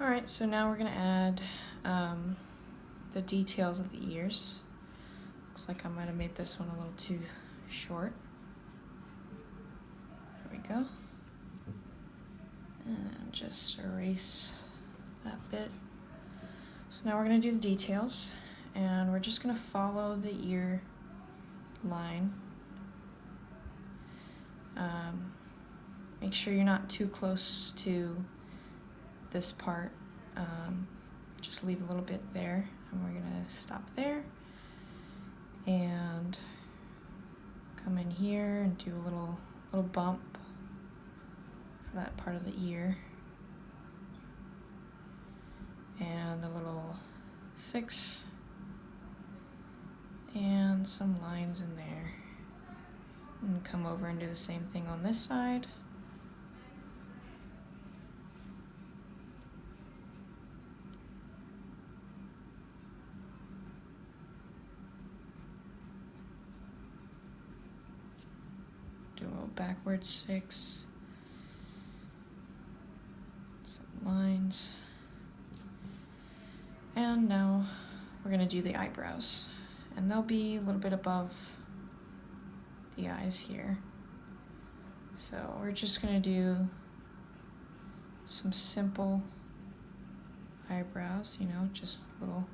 Alright, so now we're going to add the details of the ears. Looks like I might have made this one a little too short. There we go. And just erase that bit. So now we're going to do the details, and we're just going to follow the ear line. Make sure you're not too close to this part. Just leave a little bit there, and we're going to stop there and come in here and do a little bump for that part of the ear, and a little 6 and some lines in there, and come over and do the same thing on this side. Do a little backwards 6, some lines, and now we're going to do the eyebrows, and they'll be a little bit above the eyes here. So we're just going to do some simple eyebrows, you know, just a little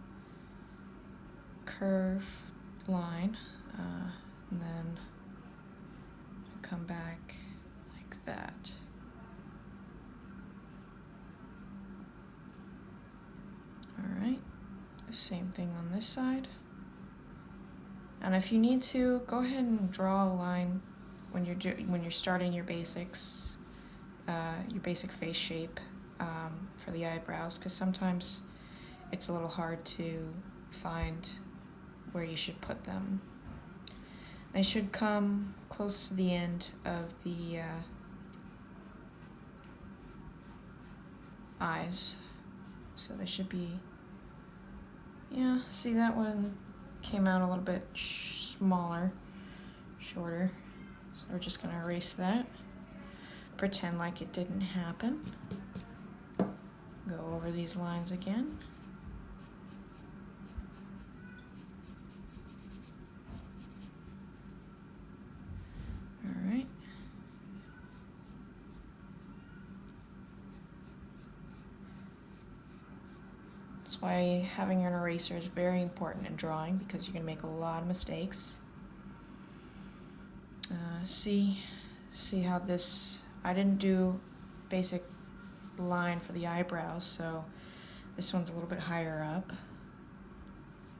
curved line, and then come back like that. All right, same thing on this side. And if you need to, go ahead and draw a line when you're starting your basics, your basic face shape for the eyebrows, because sometimes it's a little hard to find where you should put them. They should come close to the end of the eyes, so they should be, yeah, see, that one came out a little bit smaller, shorter, so we're just going to erase that, pretend like it didn't happen, go over these lines again. All right. That's why having an eraser is very important in drawing, because you're going to make a lot of mistakes. See how this, I didn't do basic line for the eyebrows, so this one's a little bit higher up.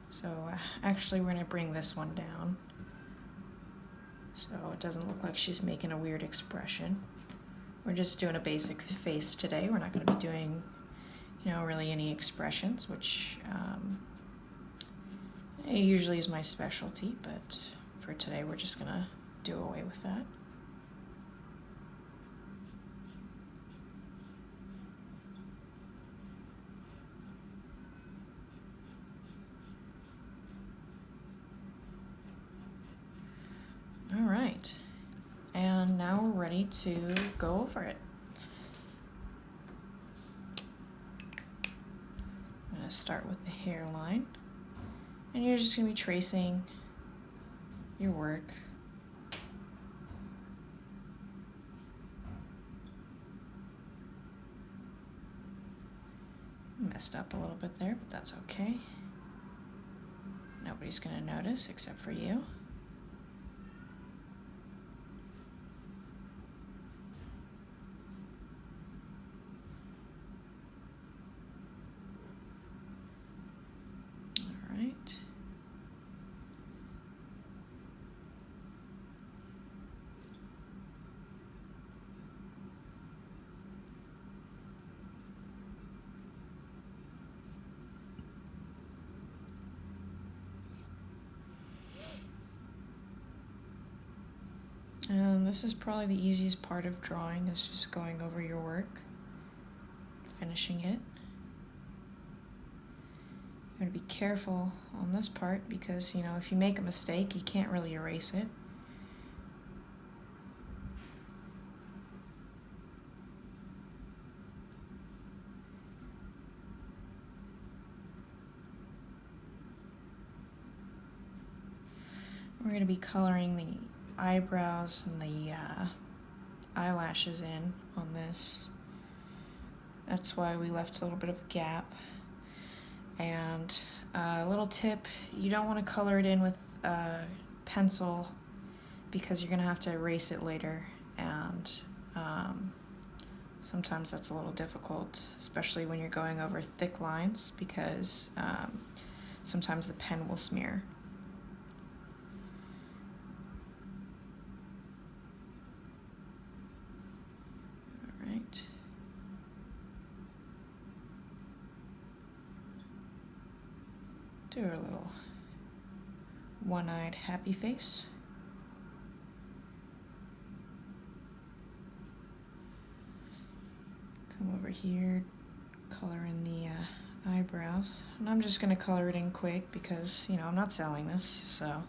So actually we're going to bring this one down, so it doesn't look like she's making a weird expression. We're just doing a basic face today. We're not going to be doing, you know, really any expressions, which usually is my specialty, but for today we're just going to do away with that. All right, and now we're ready to go over it. I'm going to start with the hairline, and you're just going to be tracing your work. Messed up a little bit there, but that's okay. Nobody's going to notice except for you. All right. And this is probably the easiest part of drawing, is just going over your work, finishing it. You're going to be careful on this part, because, you know, if you make a mistake, you can't really erase it. we're going to be coloring the eyebrows and the eyelashes in on this. That's why we left a little bit of a gap. And a little tip, you don't want to color it in with a pencil because you're going to have to erase it later, and sometimes that's a little difficult, especially when you're going over thick lines, because sometimes the pen will smear. All right. Do a little one-eyed happy face. Come over here, color in the eyebrows. And I'm just going to color it in quick because, you know, I'm not selling this, so.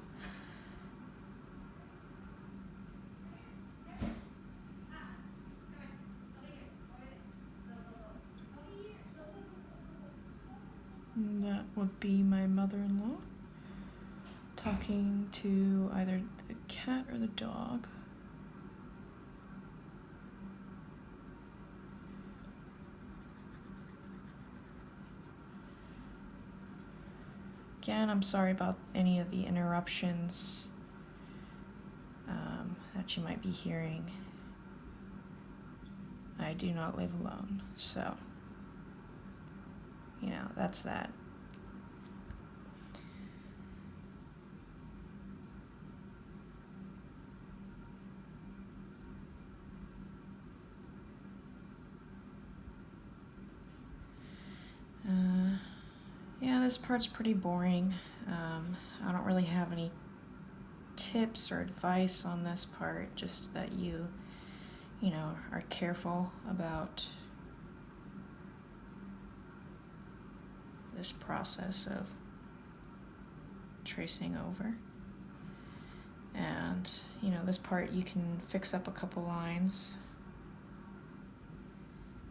And that would be my mother-in-law talking to either the cat or the dog. Again, I'm sorry about any of the interruptions that you might be hearing. I do not live alone, so, you know, that's that. Yeah, this part's pretty boring. I don't really have any tips or advice on this part, just that you know, are careful about this process of tracing over. And, you know, this part you can fix up a couple lines,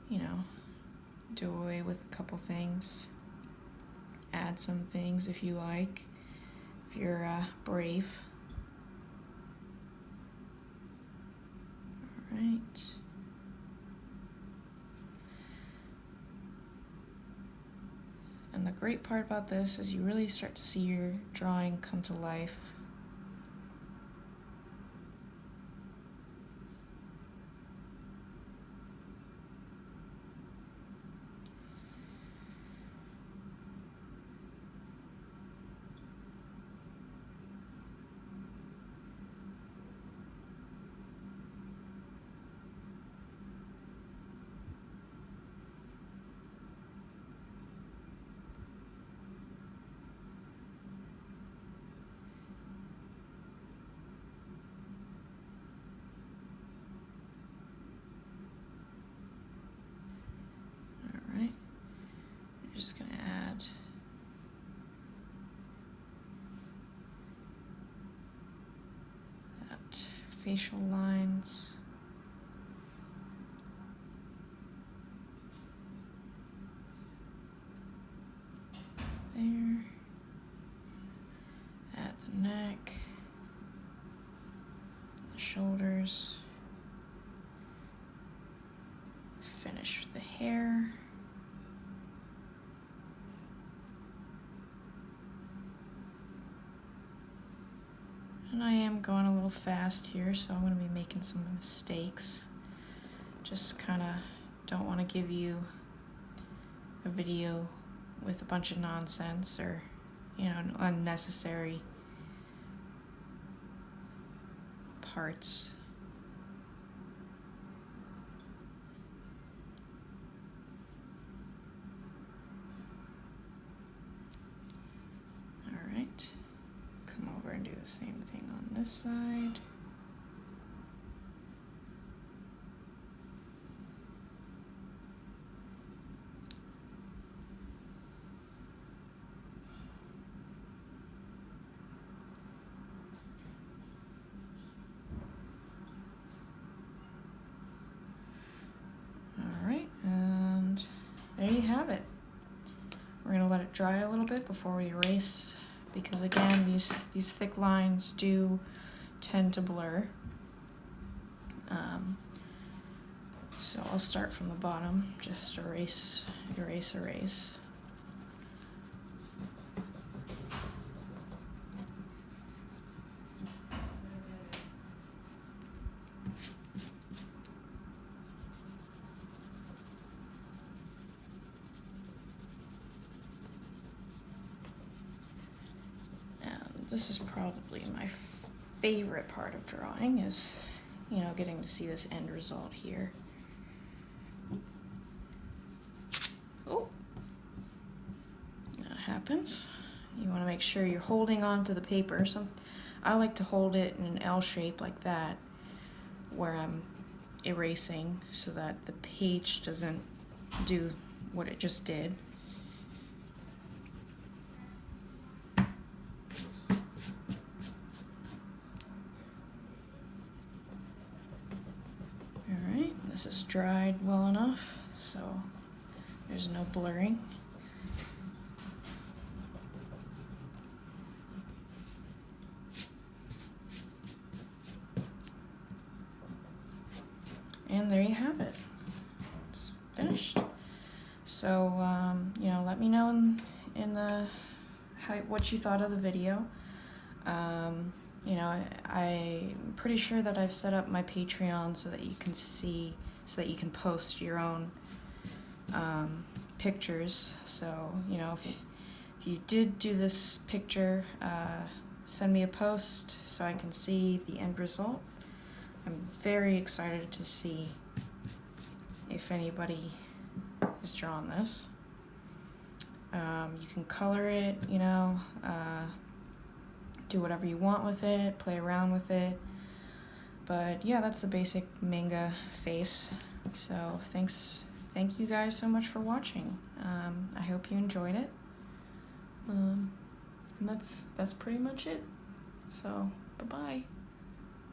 you know, do away with a couple things, add some things if you like, if you're brave. All right. And the great part about this is you really start to see your drawing come to life. Just gonna add that facial lines. There. Add the neck, the shoulders. Finish the hair. And I am going a little fast here, so I'm going to be making some mistakes. Just kind of don't want to give you a video with a bunch of nonsense or, you know, unnecessary parts. All right. Come over and do the same thing on this side. All right, and there you have it. We're gonna let it dry a little bit before we erase because again, these thick lines do tend to blur. So I'll start from the bottom, just erase, erase, erase. This is probably my favorite part of drawing, is, you know, getting to see this end result here. Oh, that happens. You want to make sure you're holding on to the paper. I like to hold it in an L shape like that, where I'm erasing so that the page doesn't do what it just did. Alright, this is dried well enough, so there's no blurring. And there you have it. It's finished. So, you know, let me know in the what you thought of the video. You know, I'm pretty sure that I've set up my Patreon so that you can see, so that you can post your own pictures. So, you know, if you did do this picture, send me a post so I can see the end result. I'm very excited to see if anybody has drawn this. You can color it, you know, do whatever you want with it, play around with it. But yeah, that's the basic manga face. So thank you guys so much for watching. I hope you enjoyed it. And that's pretty much it. So, bye-bye.